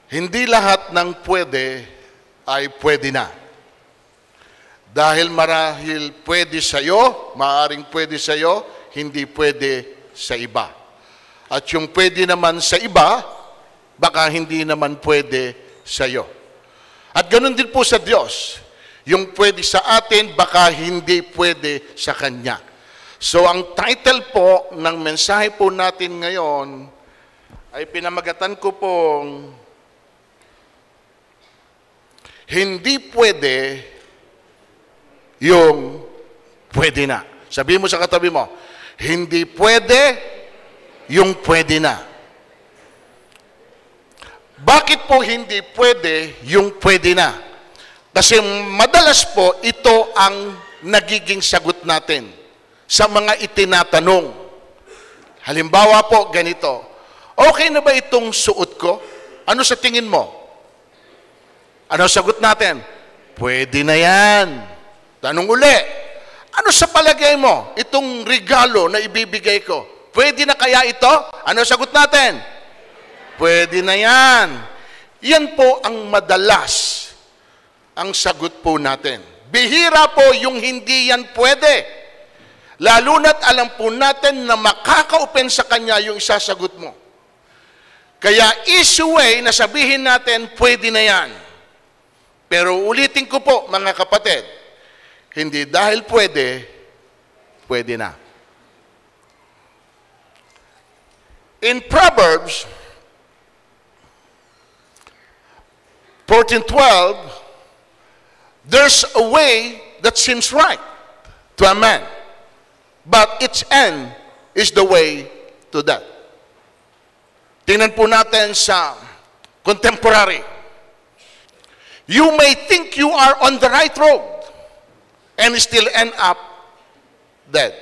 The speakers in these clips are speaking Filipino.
Hindi lahat ng pwede ay pwede na. Dahil marahil pwede sa'yo, maaaring pwede sa'yo, hindi pwede sa iba. At yung pwede naman sa iba, baka hindi naman pwede sa'yo. At ganun din po sa Diyos. Yung pwede sa atin, baka hindi pwede sa Kanya. So ang title po ng mensahe po natin ngayon ay pinamagatan ko pong hindi pwede yung pwede na. Sabihin mo sa katabi mo, hindi pwede yung pwede na. Bakit po hindi pwede yung pwede na? Kasi madalas po ito ang nagiging sagot natin sa mga itinatanong. Halimbawa po ganito, okay na ba itong suot ko? Ano sa tingin mo? Ano sagot natin? Pwede na yan. Tanong uli, ano sa palagay mo? Itong regalo na ibibigay ko, pwede na kaya ito? Ano sagot natin? Pwede na yan. Yan po ang madalas ang sagot po natin. Bihira po yung hindi yan pwede. Lalo na't alam po natin na makaka-open sa Kanya yung isasagot mo. Kaya easy way na sabihin natin, pwede na yan. Pero ulitin ko po, mga kapatid, hindi dahil pwede, pwede na. In Proverbs 14:12, there's a way that seems right to a man, but its end is the way to death. Tingnan po natin sa contemporary. You may think you are on the right road and still end up dead.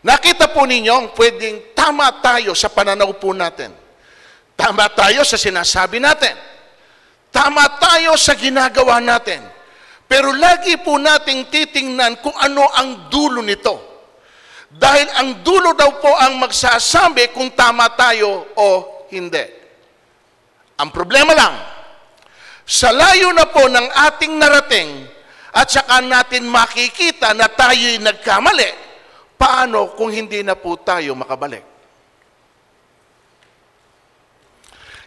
Nakita po ninyo, pwedeng tama tayo sa pananaw po natin. Tama tayo sa sinasabi natin. Tama tayo sa ginagawa natin. Pero lagi po nating titingnan kung ano ang dulo nito. Dahil ang dulo daw po ang magsasabi kung tama tayo o hindi. Ang problema lang, sa layo na po ng ating narating at saka natin makikita na tayo'y nagkamali, paano kung hindi na po tayo makabalik?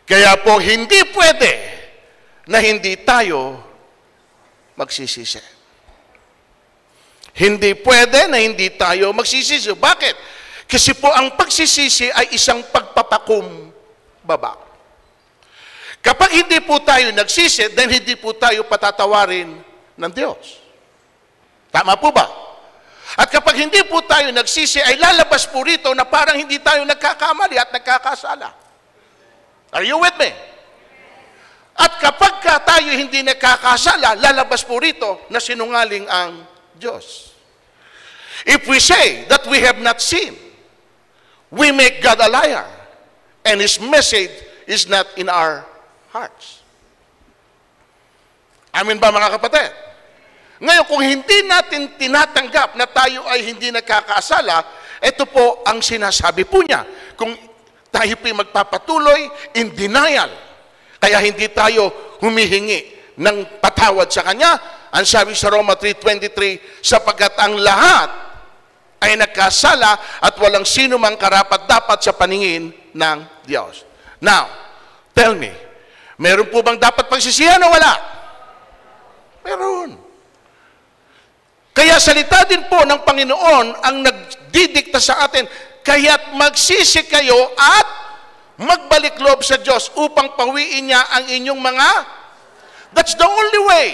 Kaya po hindi pwede na hindi tayo magsisisi. Hindi pwede na hindi tayo magsisisi. Bakit? Kasi po ang pagsisisi ay isang pagpapakumbaba. Kapag hindi po tayo nagsisi, then hindi po tayo patatawarin ng Diyos. Tama po ba? At kapag hindi po tayo nagsisi, ay lalabas po rito na parang hindi tayo nagkakamali at nagkakasala. Are you with me? At kapag tayo hindi nagkakasala, lalabas po rito na sinungaling ang Diyos. If we say that we have not sinned, we make God a liar, and His message is not in our hearts. Amin ba mga kapatid? Ngayon, kung hindi natin tinatanggap na tayo ay hindi nagkakasala, ito po ang sinasabi po niya. Kung tayo po'y magpapatuloy in denial, kaya hindi tayo humihingi ng patawad sa Kanya, ang sabi sa Roma 3:23, sapagkat ang lahat ay nagkasala at walang sino mang karapat-dapat sa paningin ng Diyos. Now, tell me, meron po bang dapat pagsisihan o wala? Meron. Kaya salita din po ng Panginoon ang nagdidikta sa atin, kaya't magsisi kayo at magbalik loob sa Diyos upang pawiin niya ang inyong mga... That's the only way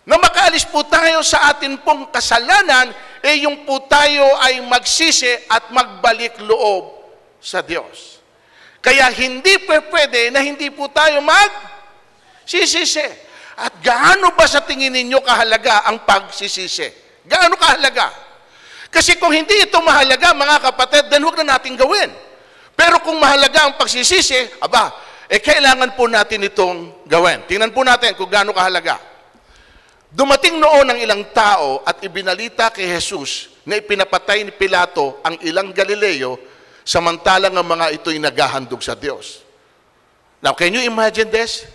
na makaalis po tayo sa atin pong kasalanan, yung po tayo ay magsisi at magbalik loob sa Diyos. Kaya hindi pwede na hindi po tayo magsisisi. At gaano ba sa tingin ninyo kahalaga ang pagsisisi? Gaano kahalaga? Kasi kung hindi ito mahalaga, mga kapatid, then huwag na natin gawin. Pero kung mahalaga ang pagsisisi, kailangan po natin itong gawin. Tingnan po natin kung gaano kahalaga. Dumating noon ang ilang tao at ibinalita kay Jesus na ipinapatay ni Pilato ang ilang Galileo samantalang ang mga ito'y naghahandog sa Diyos. Now, can you imagine this?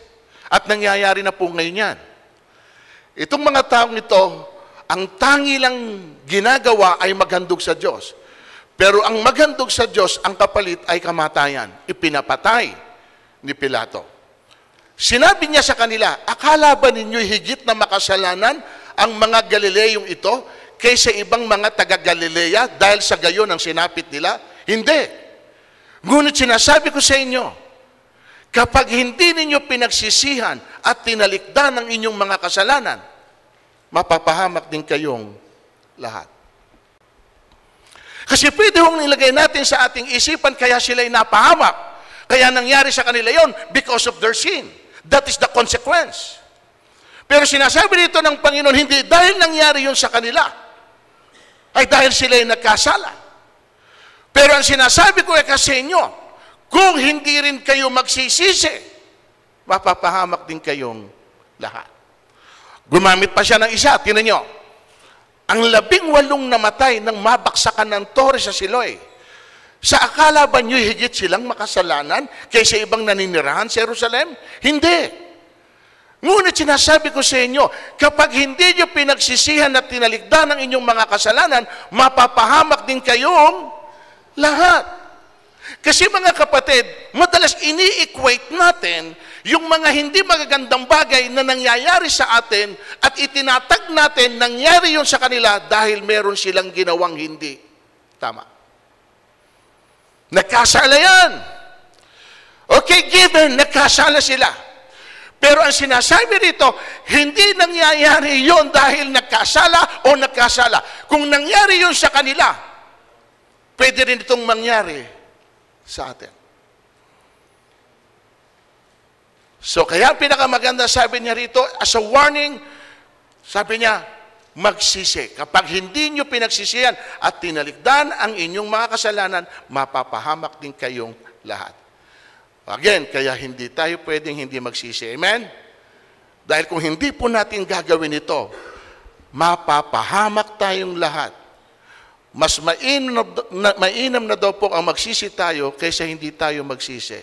At nangyayari na po ngayon yan. Itong mga taong ito, ang tangi lang ginagawa ay maghandog sa Diyos. Pero ang maghandog sa Diyos, ang kapalit ay kamatayan. Ipinapatay ni Pilato. Sinabi niya sa kanila, akala ba ninyo'y higit na makasalanan ang mga Galileyong ito kaysa ibang mga taga-Galilea dahil sa gayon ang sinapit nila? Hindi. Ngunit sinasabi ko sa inyo, kapag hindi ninyo pinagsisihan at tinalikdan ang inyong mga kasalanan, mapapahamak din kayong lahat. Kasi pwede hong nilagay natin sa ating isipan kaya sila'y napahamak. Kaya nangyari sa kanila yon because of their sin. That is the consequence. Pero sinasabi dito ng Panginoon, hindi dahil nangyari yon sa kanila, ay dahil sila'y nagkasala. Pero ang sinasabi ko ay kasi inyo, kung hindi rin kayo magsisisi, mapapahamak din kayong lahat. Gumamit pa siya ng isa, tinan nyo. Ang 18 namatay nang mabaksakan ng tore sa Siloe. Sa akala ba nyo'y higit silang makasalanan kaysa ibang naninirahan sa Jerusalem? Hindi. Ngunit sinasabi ko sa inyo, kapag hindi nyo pinagsisihan at tinalikdan ang inyong mga kasalanan, mapapahamak din kayong lahat. Kasi mga kapatid, madalas ini-equate natin yung mga hindi magagandang bagay na nangyayari sa atin at itinatag natin nangyari yun sa kanila dahil meron silang ginawang hindi tama. Nagkasala yan. Okay, given, nagkasala sila. Pero ang sinasabi rito, hindi nangyayari yun dahil nagkasala o nagkasala. Kung nangyari yun sa kanila, pwede rin itong mangyari sa atin. So, kaya pinakamaganda sabi niya rito, as a warning, sabi niya, magsisi. Kapag hindi nyo pinagsisihan at tinalikdan ang inyong mga kasalanan, mapapahamak din kayong lahat. Again, kaya hindi tayo pwedeng hindi magsisi. Amen? Dahil kung hindi po natin gagawin ito, mapapahamak tayong lahat. Mas mainam na daw po ang magsisi tayo kaysa hindi tayo magsisi.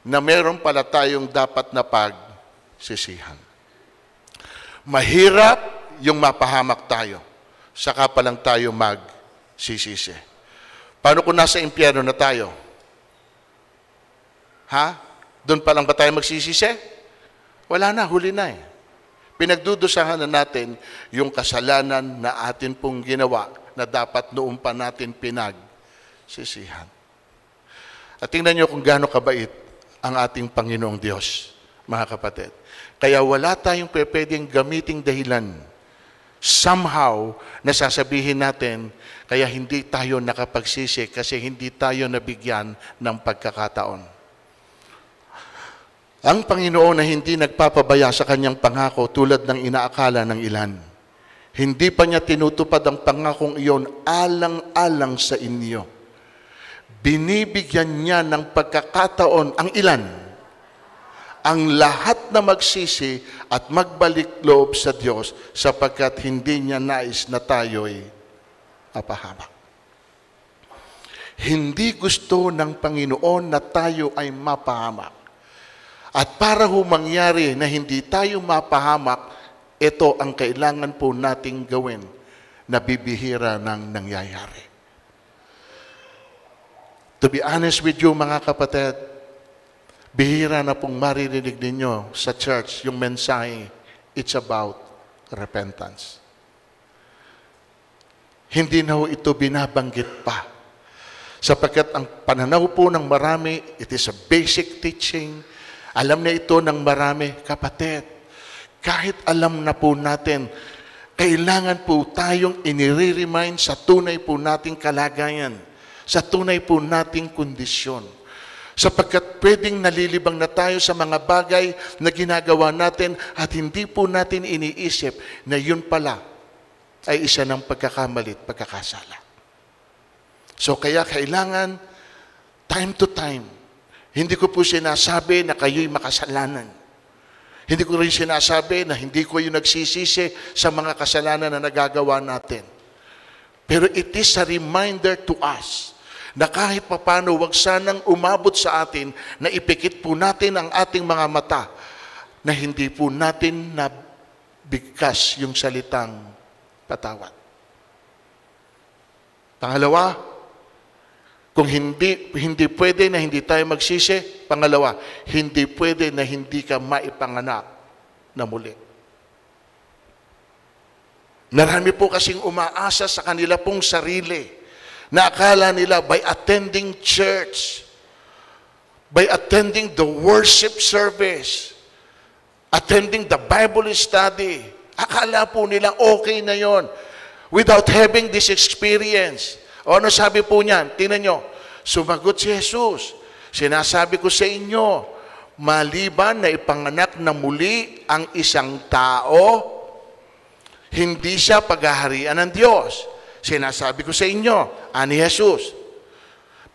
Na meron pala tayong dapat na pagsisihan. Mahirap yung mapahamak tayo. Saka pa lang tayo magsisisi. Paano kung nasa impyerno na tayo? Ha? Doon pa lang ba tayo magsisisi? Wala na, huli na eh. Pinagdudusahan na natin yung kasalanan na atin pong ginawa na dapat noon pa natin pinagsisihan. At tingnan nyo kung gaano kabait ang ating Panginoong Diyos, mga kapatid. Kaya wala tayong pwedeng gamiting dahilan. Somehow, nasasabihin natin, kaya hindi tayo nakapagsisi kasi hindi tayo nabigyan ng pagkakataon. Ang Panginoon na hindi nagpapabaya sa kanyang pangako tulad ng inaakala ng ilan. Hindi pa niya tinutupad ang pangakong iyon alang-alang sa inyo. Binibigyan niya ng pagkakataon ang ilan, ang lahat na magsisi at magbalik loob sa Diyos sapagkat hindi niya nais na tayo'y mapahamak. Hindi gusto ng Panginoon na tayo ay mapahamak. At para humangyari na hindi tayo mapahamak, ito ang kailangan po nating gawin na bibihira ng nangyayari. To be honest with you, mga kapatid, bihira na pong maririnig ninyo sa church yung mensahe, it's about repentance. Hindi na ito binabanggit pa. Sapagkat ang pananaw po ng marami, it is a basic teaching. Alam na ito ng marami, kapatid. Kahit alam na po natin, kailangan po tayong inire-remind sa tunay po nating kalagayan, sa tunay po nating kondisyon. Sapagkat pwedeng nalilibang na tayo sa mga bagay na ginagawa natin at hindi po natin iniisip na yun pala ay isa ng pagkakamali at pagkakasala. So kaya kailangan time to time. Hindi ko po sinasabi na kayo'y makasalanan. Hindi ko rin sinasabi na hindi ko yung nagsisisi sa mga kasalanan na nagagawa natin. Pero it is a reminder to us na kahit papano wag sanang umabot sa atin na ipikit po natin ang ating mga mata na hindi po natin nabigkas yung salitang patawad. Pangalawa, kung hindi pwede na hindi tayo magsisi, pangalawa, hindi pwede na hindi ka maipanganak na muli. Marami po kasing umaasa sa kanila pong sarili na akala nila by attending church, by attending the worship service, attending the Bible study, akala po nila okay na yon without having this experience. O ano sabi po niyan? Tingnan nyo, sumagot si Jesus, sinasabi ko sa inyo, maliban na ipanganak na muli ang isang tao, hindi siya paghaharian ng Diyos. Sinasabi ko sa inyo, ani Jesus,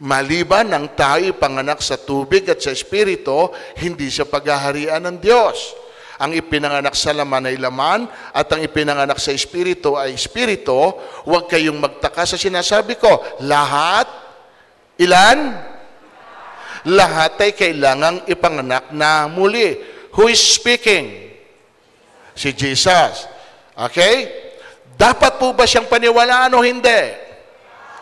maliban ng tao ipanganak sa tubig at sa Espiritu, hindi siya paghaharian ng Diyos. Ang ipinanganak sa laman ay laman, at ang ipinanganak sa Espiritu ay Espiritu. Huwag kayong magtaka sa sinasabi ko. Lahat, ilan? Lahat ay kailangang ipanganak na muli. Who is speaking? Si Jesus. Okay? Dapat po ba siyang paniwalaan o hindi?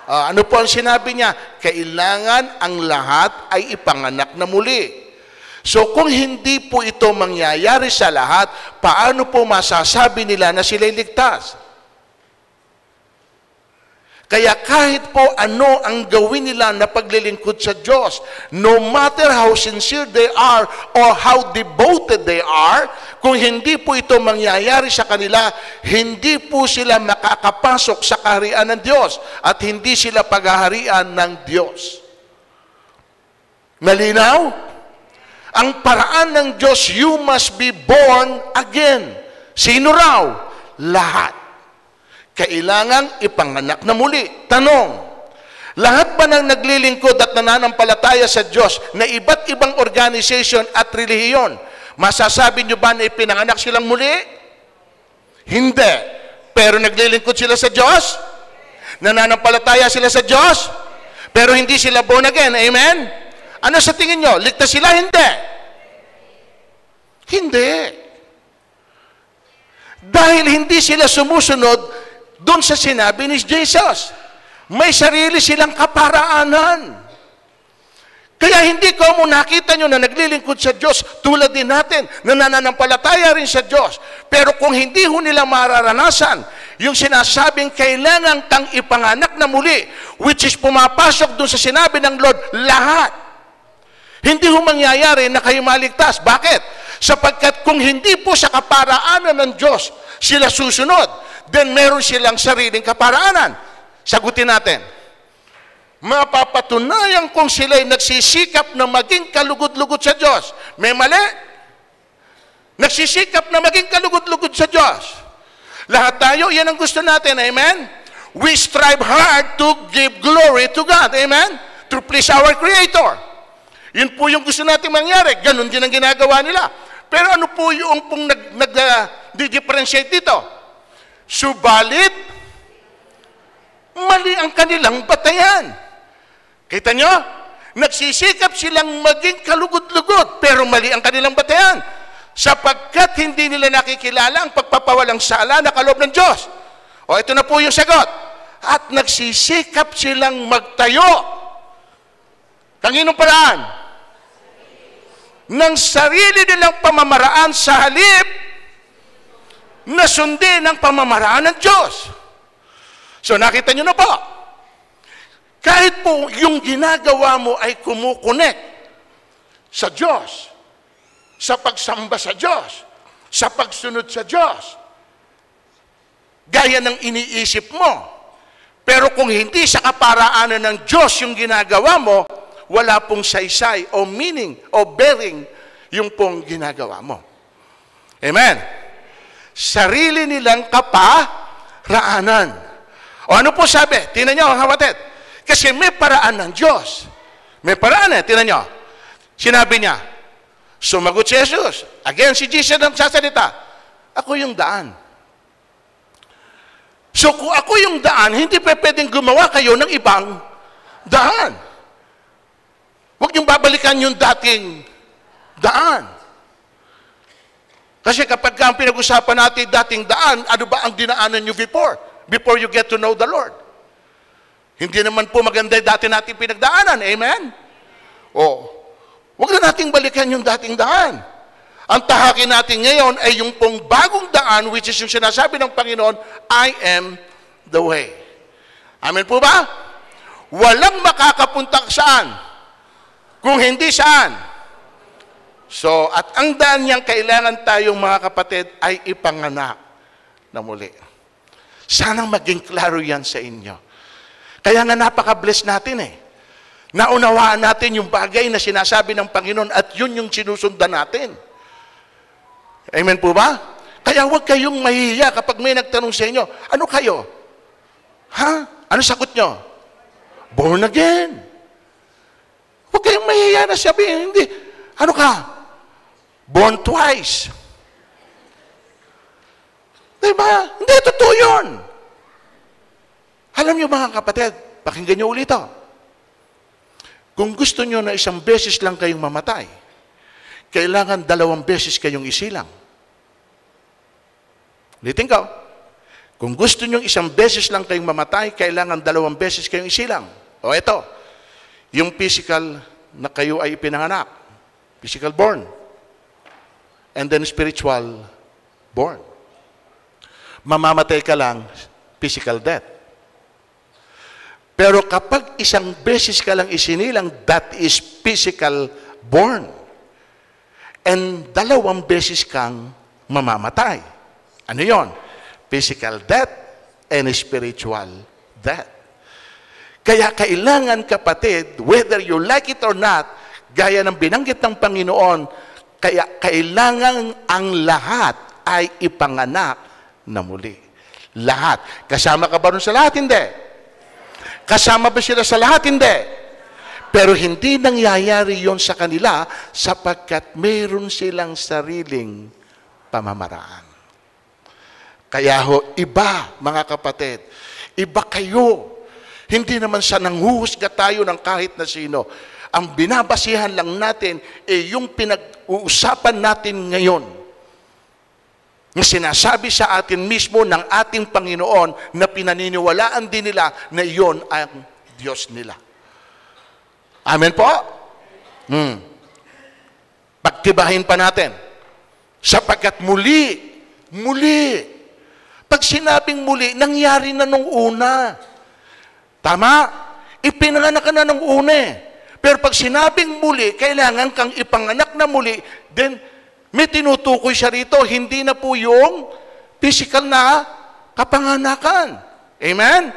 Ano po ang sinabi niya? Kailangan ang lahat ay ipanganak na muli. So kung hindi po ito mangyayari sa lahat, paano po masasabi nila na sila'y ligtas? Kaya kahit po ano ang gawin nila na paglilingkod sa Diyos, no matter how sincere they are or how devoted they are, kung hindi po ito mangyayari sa kanila, hindi po sila makakapasok sa kaharian ng Diyos at hindi sila paghaharian ng Diyos. Malinaw? Ang paraan ng Diyos, you must be born again. Sino raw? Lahat. Kailangang ipanganak na muli. Tanong, lahat ba ng naglilingkod at nananampalataya sa Diyos na iba't ibang organization at relihiyon, masasabi nyo ba na ipinanganak silang muli? Hindi. Pero naglilingkod sila sa Diyos? Nananampalataya sila sa Diyos? Pero hindi sila born again. Amen? Ano sa tingin nyo? Ligtas sila? Hindi. Hindi. Dahil hindi sila sumusunod doon sa sinabi ni Jesus. May sarili silang kaparaanan. Kaya hindi ko mo nakita nyo na naglilingkod sa Diyos tulad din natin, na nananampalataya rin sa Diyos. Pero kung hindi ho nila mararanasan yung sinasabing kailangan kang ipanganak na muli, which is pumapasok doon sa sinabi ng Lord, lahat. Hindi ho mangyayari na kayo maligtas. Bakit? Sapagkat kung hindi po sa kaparaanan ng Diyos sila susunod, then meron silang sariling kaparaanan. Sagutin natin. Mapapatunayan kung sila'y nagsisikap na maging kalugod-lugod sa Diyos. May mali? Nagsisikap na maging kalugod-lugod sa Diyos. Lahat tayo, yan ang gusto natin. Amen? We strive hard to give glory to God. Amen? To please our Creator. Yun po yung gusto natin mangyari. Ganon din ang ginagawa nila. Pero ano po yung pong nag-differentiate dito? Subalit, mali ang kanilang batayan. Kita nyo? Nagsisikap silang maging kalugod-lugod, pero mali ang kanilang batayan. Sapagkat hindi nila nakikilala ang pagpapawalang sala na kaloob ng Diyos. O ito na po yung sagot. At nagsisikap silang magtayo. Kanginong paraan? Ng sarili nilang pamamaraan sa halip na sundin ang pamamaraan ng Diyos. So nakita nyo na po, kahit po yung ginagawa mo ay kumukonek sa Diyos, sa pagsamba sa Diyos, sa pagsunod sa Diyos, gaya ng iniisip mo, pero kung hindi sa kaparaanan ng Diyos yung ginagawa mo, wala pong saysay o meaning o bearing yung pong ginagawa mo. Amen? Sarili nilang kaparaanan. O ano po sabi? Tingnan nyo, kapatid. Kasi may paraan ng Diyos. May paraan tingnan nyo. Sinabi niya, sumagot si Jesus. Again, si Jesus ang sasalita. Ako yung daan. So kung ako yung daan, hindi pa pwedeng gumawa kayo ng ibang daan. Huwag niyong babalikan yung dating daan. Kasi kapag ang pinag-usapan natin dating daan, ano ba ang dinaanan niyo before you get to know the Lord? Hindi naman po maganda yung dati natin pinagdaanan. Amen? O, huwag na nating balikan yung dating daan. Ang tahakin natin ngayon ay yung pong bagong daan, which is yung sinasabi ng Panginoon, I am the way. Amen po ba? Walang makakapunta saan, kung hindi saan. So, at ang daan niyang kailangan tayong mga kapatid ay ipanganak na muli. Sanang maging klaro yan sa inyo. Kaya nga napaka-bless natin eh. Naunawaan natin yung bagay na sinasabi ng Panginoon at yun yung sinusundan natin. Amen po ba? Kaya huwag kayong mahihiya kapag may nagtanong sa inyo, ano kayo? Ha? Ano sagot nyo? Born again. Huwag kayong mahihiya na sabihin, hindi. Ano ka? Born twice. Diba? Hindi, totoo yun. Alam niyo mga kapatid, pakinggan niyo ulit ito. Kung gusto niyo na isang beses lang kayong mamatay, kailangan 2 beses kayong isilang. Ulitin ko. Kung gusto niyo isang beses lang kayong mamatay, kailangan 2 beses kayong isilang. O ito, yung physical na kayo ay ipinanganak, physical born, and then spiritual born. Mamamatay ka lang, physical death. Pero kapag isang beses ka lang isinilang, that is physical born. And 2 beses kang mamamatay. Ano yon? Physical death and spiritual death. Kaya kailangan kapatid, whether you like it or not, gaya ng binanggit ng Panginoon, kaya kailangan ang lahat ay ipanganak na muli. Lahat. Kasama ka ba rin sa lahat? Hindi. Kasama ba sila sa lahat? Hindi. Pero hindi nangyayari yon sa kanila sapagkat mayroon silang sariling pamamaraan. Kaya ho, iba mga kapatid, iba kayo. Hindi naman sa nanghuhusga tayo ng kahit na sino. Ang binabasihan lang natin ay yung pinag-uusapan natin ngayon. Na sinasabi sa atin mismo ng ating Panginoon na pinaniniwalaan din nila na iyon ang Diyos nila. Amen po? Pagtibahin pa natin. Sapagkat muli. Pag sinabing muli, nangyari na nung una. Tama? Ipinanganak ka na nung una eh. Pero pag sinabing muli, kailangan kang ipanganak na muli, then may tinutukoy siya rito, hindi na po yung physical na kapanganakan. Amen?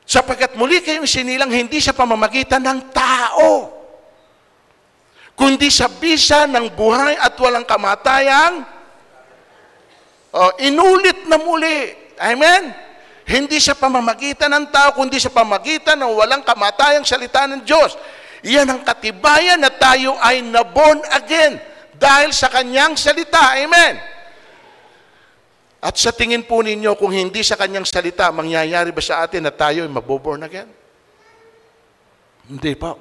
Sapagkat muli kayong sinilang hindi sa pamamagitan ng tao, kundi sa bisa ng buhay at walang kamatayang inulit na muli. Amen? Hindi sa pamamagitan ng tao, kundi sa pamamagitan ng walang kamatayang salita ng Diyos. Iyan ang katibayan na tayo ay na-born again dahil sa kanyang salita. Amen? At sa tingin po ninyo, kung hindi sa kanyang salita, mangyayari ba sa atin na tayo ay maboborn again? Hindi pa.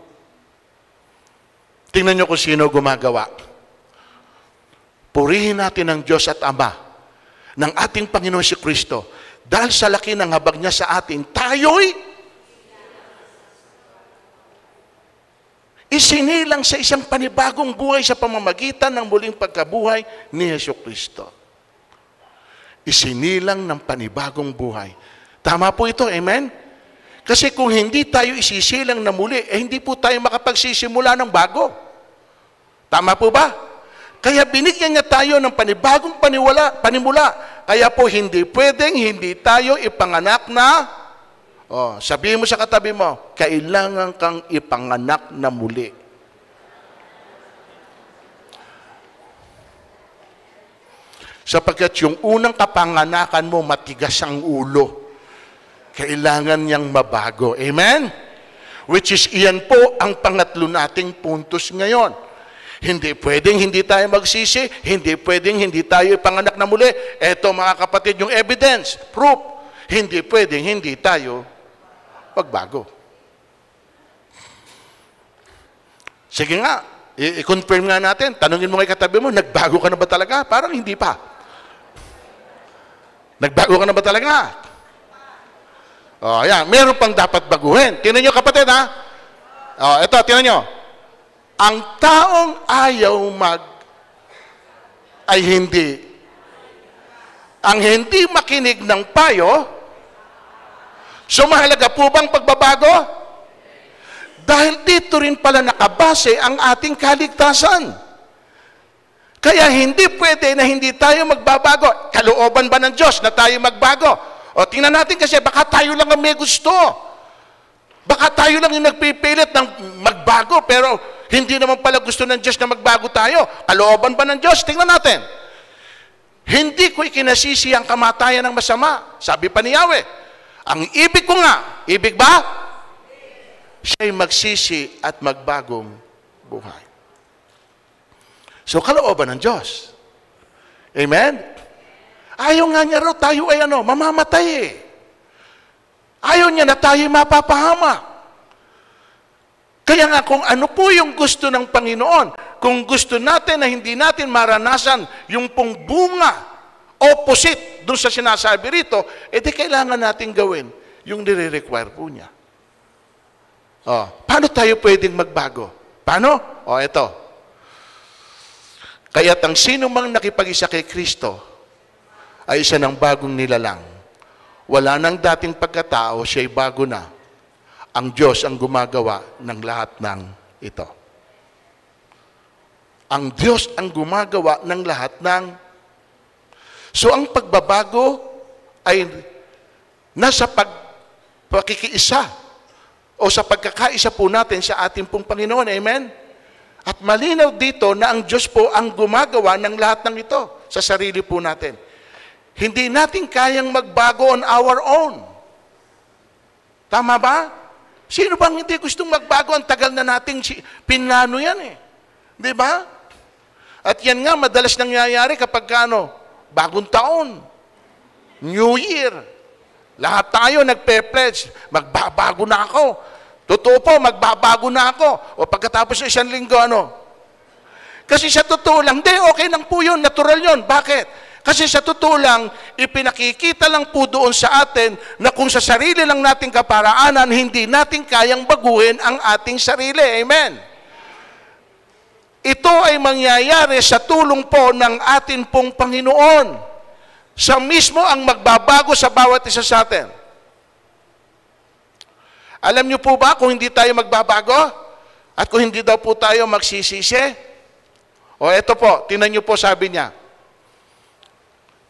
Tingnan nyo kung sino gumagawa. Purihin natin ang Diyos at Ama ng ating Panginoon si Kristo. Dahil sa laki ng habag niya sa atin, tayo'y isinilang sa isang panibagong buhay sa pamamagitan ng muling pagkabuhay ni Jesucristo. Isinilang ng panibagong buhay. Tama po ito, amen? Kasi kung hindi tayo isisilang na muli, hindi po tayo makapagsisimula ng bago. Tama po ba? Kaya binigyan niya tayo ng panibagong panimula. Kaya po hindi pwedeng hindi tayo ipanganak na, sabihin mo sa katabi mo, kailangan kang ipanganak na muli. Sapagkat yung unang kapanganakan mo, matigas ang ulo. Kailangan niyang mabago. Amen? Which is, iyan po ang pangatlo nating puntos ngayon. Hindi pwedeng hindi tayo magsisi, hindi pwedeng hindi tayo ipanganak na muli. Eto mga kapatid, yung evidence, proof. Hindi pwedeng hindi tayo magbago. Sige nga, i-confirm nga natin. Tanungin mo kay katabi mo, nagbago ka na ba talaga? Parang hindi pa. Nagbago ka na ba talaga? O, ayan, meron pang dapat baguhin. Tingnan nyo kapatid, ha? O, ito, tingnan nyo. Ang taong ayaw ay hindi. Ang hindi makinig ng payo, so mahalaga po bang pagbabago? Dahil dito rin pala nakabase ang ating kaligtasan. Kaya hindi pwede na hindi tayo magbabago. Kalooban ba ng Diyos na tayo magbago? O tingnan natin kasi baka tayo lang ang may gusto. Baka tayo lang yung nagpipilit ng magbago, pero hindi naman pala gusto ng Diyos na magbago tayo. Kalooban ba ng Diyos? Tingnan natin. Hindi ko ikinasisi ang kamatayan ng masama. Sabi pa ni Yahweh, ang ibig ko nga, ibig ba? Siya'y magsisi at magbagong buhay. So, kalooban ng Diyos. Amen? Ayaw nga niya raw tayo ay mamamatay eh. Ayaw niya na tayo mapapahamak. Kaya nga kung ano po yung gusto ng Panginoon, kung gusto natin na hindi natin maranasan yung pong bunga, opposite dun sa sinasabi rito, edi kailangan natin gawin yung nire-require po niya. Paano tayo pwedeng magbago? Paano? Ito. Kaya't ang sino mang nakipag-isa kay Kristo ay isa ng bagong nilalang. Wala nang dating pagkatao, siya'y bago na. Ang Diyos ang gumagawa ng lahat ng ito. Ang Diyos ang gumagawa ng lahat ng... So, ang pagbabago ay nasa pakikiisa o sa pagkakaisa po natin sa ating pong Panginoon. Amen? At malinaw dito na ang Diyos po ang gumagawa ng lahat ng ito sa sarili po natin. Hindi natin kayang magbago on our own. Tama ba? Sino bang hindi gustong magbago? Ang tagal na nating pinlano yan eh. Di ba? At yan nga, madalas nangyayari kapag bagong taon, New Year. Lahat tayo nagpe-pledge, magbabago na ako. Totoo po, magbabago na ako. O pagkatapos ng isang linggo, Kasi sa totoo lang, okay lang po yun, natural yun. Bakit? Kasi sa totoo lang, ipinakikita lang po doon sa atin na kung sa sarili lang nating kaparaanan, hindi natin kayang baguhin ang ating sarili. Amen? Ito ay mangyayari sa tulong po ng atin pong Panginoon. Siya mismo ang magbabago sa bawat isa sa atin. Alam niyo po ba kung hindi tayo magbabago? At kung hindi daw po tayo magsisisi? Eto po, tingnan niyo po sabi niya.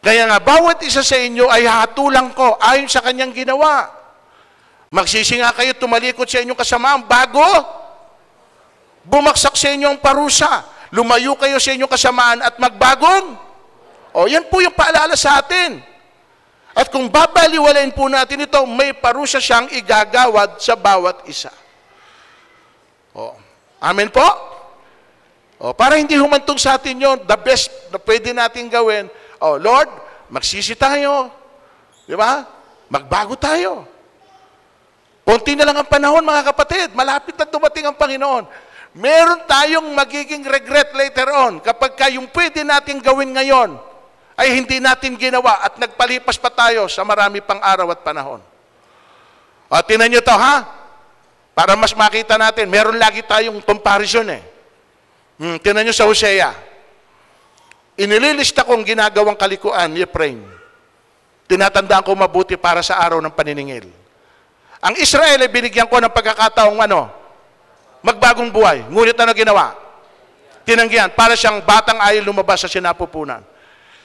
Kaya nga, bawat isa sa inyo ay hatulang ko ayon sa kanyang ginawa. Magsisi nga kayo, tumalikod sa inyong kasamaan bago bumagsak sa inyo ang parusa. Lumayo kayo sa inyong kasamaan at magbagong. Yan po yung paalala sa atin. At kung babaliwalain po natin ito, may parusa siyang igagawad sa bawat isa. Amen po? Para hindi humantong sa atin yun, the best na pwede natin gawin, Lord, magsisi tayo. Di ba? Magbago tayo. Konti na lang ang panahon, mga kapatid. Malapit na dumating ang Panginoon. Meron tayong magiging regret later on kapag yung pwede natin gawin ngayon ay hindi natin ginawa at nagpalipas pa tayo sa marami pang araw at panahon. Tinan nyo to, ha? Para mas makita natin, meron lagi tayong comparison eh. Tinan nyo sa Hosea. Inililista kong ginagawang kalikuan ni Efraim. Tinatandaan ko mabuti para sa araw ng paniningil. Ang Israel ay binigyan ko ng pagkakataong magbagong buhay. Ngunit ano ginawa? Tinanggihan. Para siyang batang ayaw lumabas sa sinapupunan.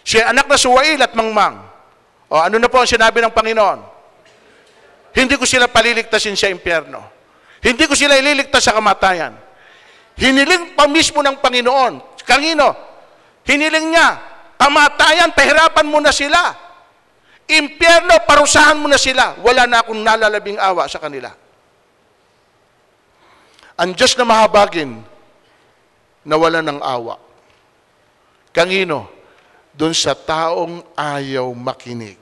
Siya anak na suwail at mangmang. Ano na po ang sinabi ng Panginoon? Hindi ko sila paliligtasin sa impyerno. Hindi ko sila ililigtas sa kamatayan. Hiniling pa mismo ng Panginoon. Kanino? Hiniling niya, kamatayan, pahirapan mo na sila. Impyerno, parusahan mo na sila. Wala na akong nalalabing awa sa kanila. Ang Diyos na mahabagin, nawala ng awa. Kanino? Doon sa taong ayaw makinig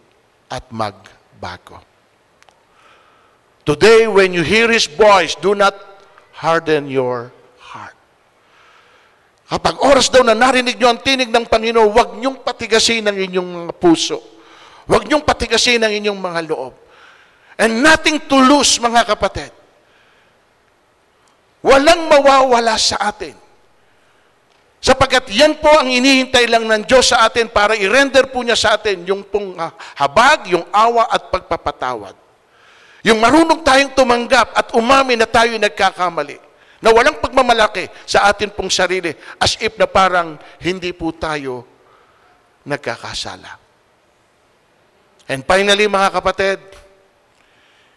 at magbago. Today, when you hear His voice, do not harden your heart. Kapag oras daw na narinig nyo ang tinig ng Panginoon, huwag nyong patigasin ang inyong mga puso. Huwag nyong patigasin ang inyong mga loob. And nothing to lose, mga kapatid. Walang mawawala sa atin. Sapagkat yan po ang inihintay lang ng Diyos sa atin para i-render po niya sa atin yung pong habag, yung awa at pagpapatawad. Yung marunong tayong tumanggap at umamin na tayo nagkakamali. Na walang pagmamalaki sa atin pong sarili as if na parang hindi po tayo nagkakasala. And finally, mga kapatid,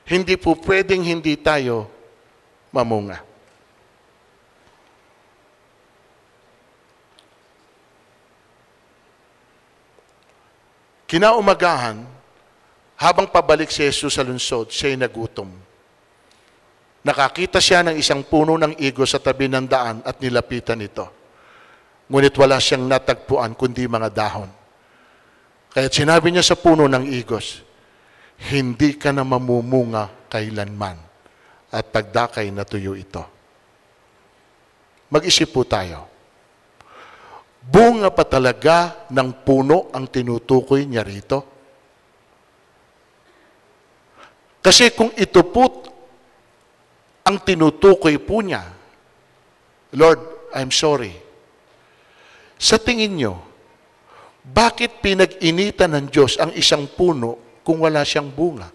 hindi po pwedeng hindi tayo mamunga. Kinaumagahan, habang pabalik si Jesus sa lungsod, siya'y nagutom. Nakakita siya ng isang puno ng igos sa tabi ng daan at nilapitan ito. Ngunit wala siyang natagpuan kundi mga dahon. Kaya't sinabi niya sa puno ng igos, hindi ka na mamumunga kailanman at pagdakay na tuyo ito. Mag-isip po tayo. Bunga pa talaga ng puno ang tinutukoy niya rito? Kasi kung ito po ang tinutukoy po niya, Lord, I'm sorry. Sa tingin niyo, bakit pinag-initan ng Diyos ang isang puno kung wala siyang bunga?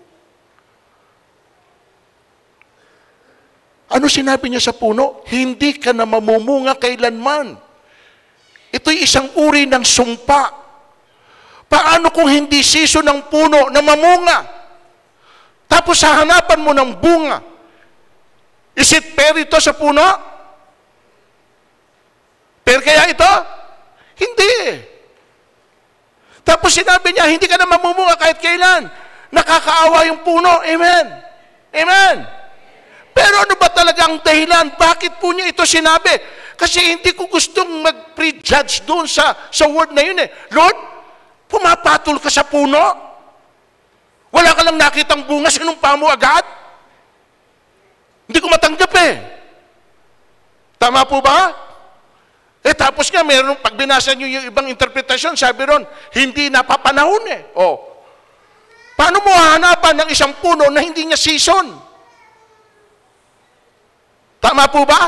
Ano sinabi niya sa puno? Hindi ka na mamumunga kailanman. Ito'y isang uri ng sumpa. Paano kung hindi season ng puno na mamunga? Tapos sa hanapan mo ng bunga, is it fair ito sa puno? Fair kaya ito? Hindi. Tapos sinabi niya, hindi ka na mamumunga kahit kailan. Nakakaawa yung puno. Amen. Amen. Pero ano ba talaga ang dahilan? Bakit po niya ito sinabi? Kasi hindi ko gustong mag-prejudge doon sa word na yun eh. Lord, pumapatol ka sa puno? Wala ka lang nakitang bunga, sinumpa mo agad? Hindi ko matanggap eh. Tama po ba? Eh tapos nga, meron, pag binasa nyo yung ibang interpretasyon, sabi ron, hindi napapanahon eh. Oh. Paano mo hahanapan ng isang puno na hindi niya season? Tama po ba?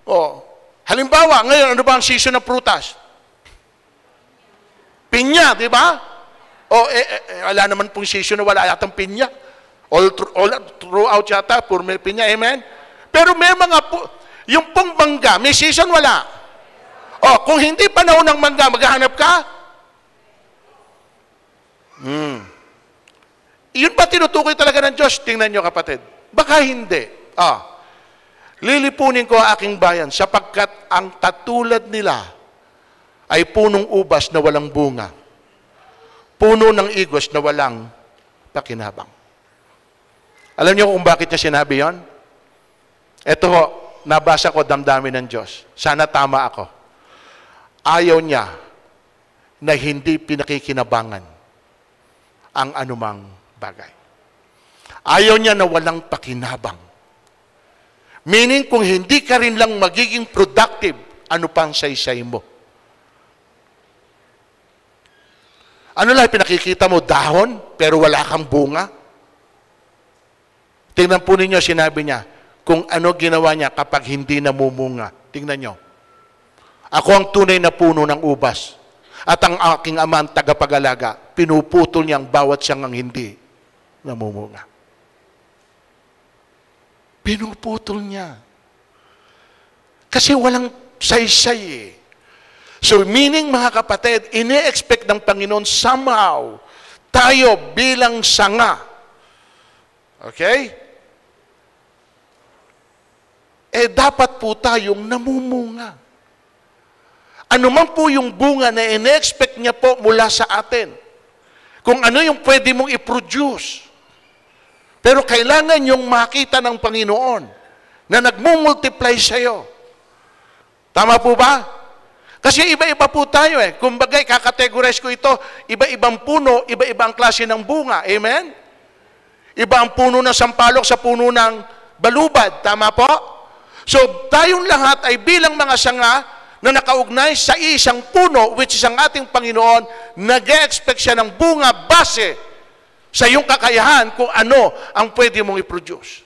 Oh. Halimbawa, ngayon, ano ba ang season ng prutas? Pinya, di ba? O, wala naman pong season na wala yatang pinya. All throughout yata, puro may pinya, amen? Pero may mga, yung pong mangga, may season, wala. O, kung hindi panahon ng mangga, maghahanap ka? Yun ba tinutukoy talaga ng Diyos? Tingnan nyo, kapatid. Baka hindi. Lilipunin ko ang aking bayan sapagkat ang katulad nila ay punong ubas na walang bunga. Puno ng igos na walang pakinabang. Alam niyo kung bakit niya sinabi yon? Ito ho, nabasa ko damdamin ng Diyos. Sana tama ako. Ayaw niya na hindi pinakikinabangan ang anumang bagay. Ayaw niya na walang pakinabang. Meaning, kung hindi ka rin lang magiging productive, ano pang saysay mo? Ano lang pinakikita mo? Dahon, pero wala kang bunga? Tingnan po ninyo, sinabi niya, kung ano ginawa niya kapag hindi namumunga. Tingnan nyo. Ako ang tunay na puno ng ubas. At ang aking ama ang tagapag-alaga. Pinuputol niya ang bawat siyang ang hindi namumunga. Pinuputol niya. Kasi walang saysay eh. So meaning mga kapatid, ine-expect ng Panginoon somehow tayo bilang sanga. Okay? Dapat po tayong namumunga. Ano man po yung bunga na ine-expect niya po mula sa atin. Kung ano yung pwede mong i-produce. Pero kailangan yung makita ng Panginoon na nagmumultiply sa iyo. Tama po ba? Kasi iba-iba po tayo eh. Kumbaga, kakategorize ko ito, iba-ibang puno, iba-ibang klase ng bunga. Amen? Iba ang puno ng sampalok sa puno ng balubad. Tama po? So, tayong lahat ay bilang mga sanga na nakaugnay sa isang puno, which is ang ating Panginoon, nag-e-expect siya ng bunga base sa iyong kakayahan kung ano ang pwede mong i-produce.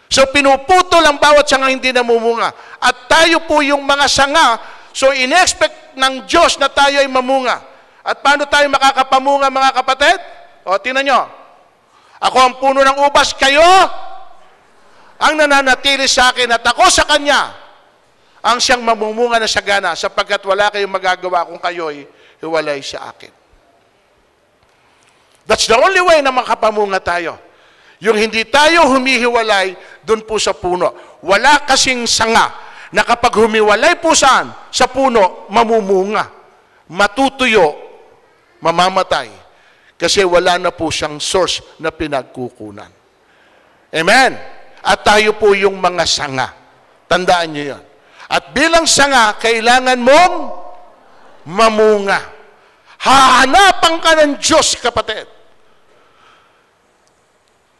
So, pinuputol ang bawat sanga hindi namumunga. At tayo po yung mga sanga, so in-expect ng Diyos na tayo ay mamunga. At paano tayo makakapamunga, mga kapatid? O, tingnan nyo. Ako ang puno ng ubas, kayo ang nananatili sa akin at ako sa Kanya ang siyang mamumunga na sagana sapagkat wala kayong magagawa kung kayo'y hiwalay sa akin. That's the only way na makapamunga tayo. Yung hindi tayo humihiwalay doon po sa puno. Wala kasing sanga na kapag humiwalay po saan? Sa puno, mamumunga, matutuyo, mamamatay. Kasi wala na po siyang source na pinagkukunan. Amen? At tayo po yung mga sanga. Tandaan niyo yan. At bilang sanga, kailangan mong mamunga. Hahanapan ka ng Diyos, kapatid.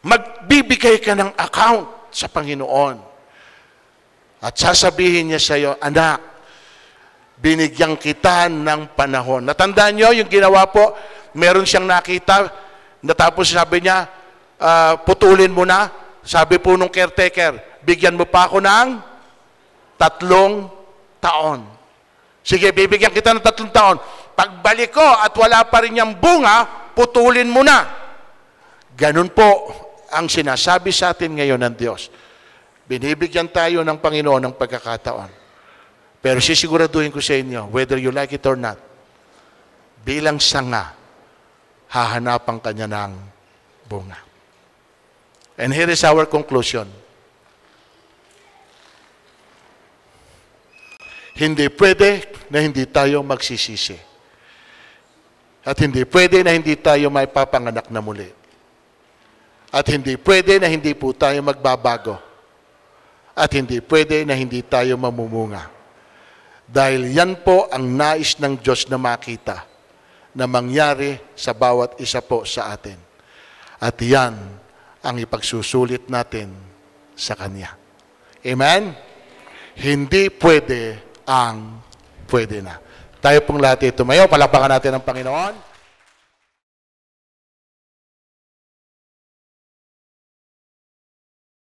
Magbibigay ka ng account sa Panginoon. At sasabihin niya sa iyo, anak, binigyan kita ng panahon. Natandaan niyo yung ginawa po, meron siyang nakita, natapos sabi niya, putulin mo na. Sabi po nung caretaker, bigyan mo pa ako ng 3 taon. Sige, bibigyan kita ng 3 taon. Pagbalik ko at wala pa rin niyang bunga, putulin mo na. Ganun po ang sinasabi sa atin ngayon ng Diyos. Binibigyan tayo ng Panginoon ng pagkakataon. Pero sisiguraduhin ko sa inyo, whether you like it or not, bilang sanga, hahanapan ka niya ng bunga. And here is our conclusion. Hindi pwede na hindi tayo magsisisi. At hindi pwede na hindi tayo may papanganak na muli. At hindi pwede na hindi po tayo magbabago. At hindi pwede na hindi tayo mamumunga. Dahil yan po ang nais ng Diyos na makita na mangyari sa bawat isa po sa atin. At yan ang ipagsusulit natin sa Kanya. Amen? Hindi pwede ang pwede na. Tayo pong lahat tumayo, palapakan natin ang Panginoon.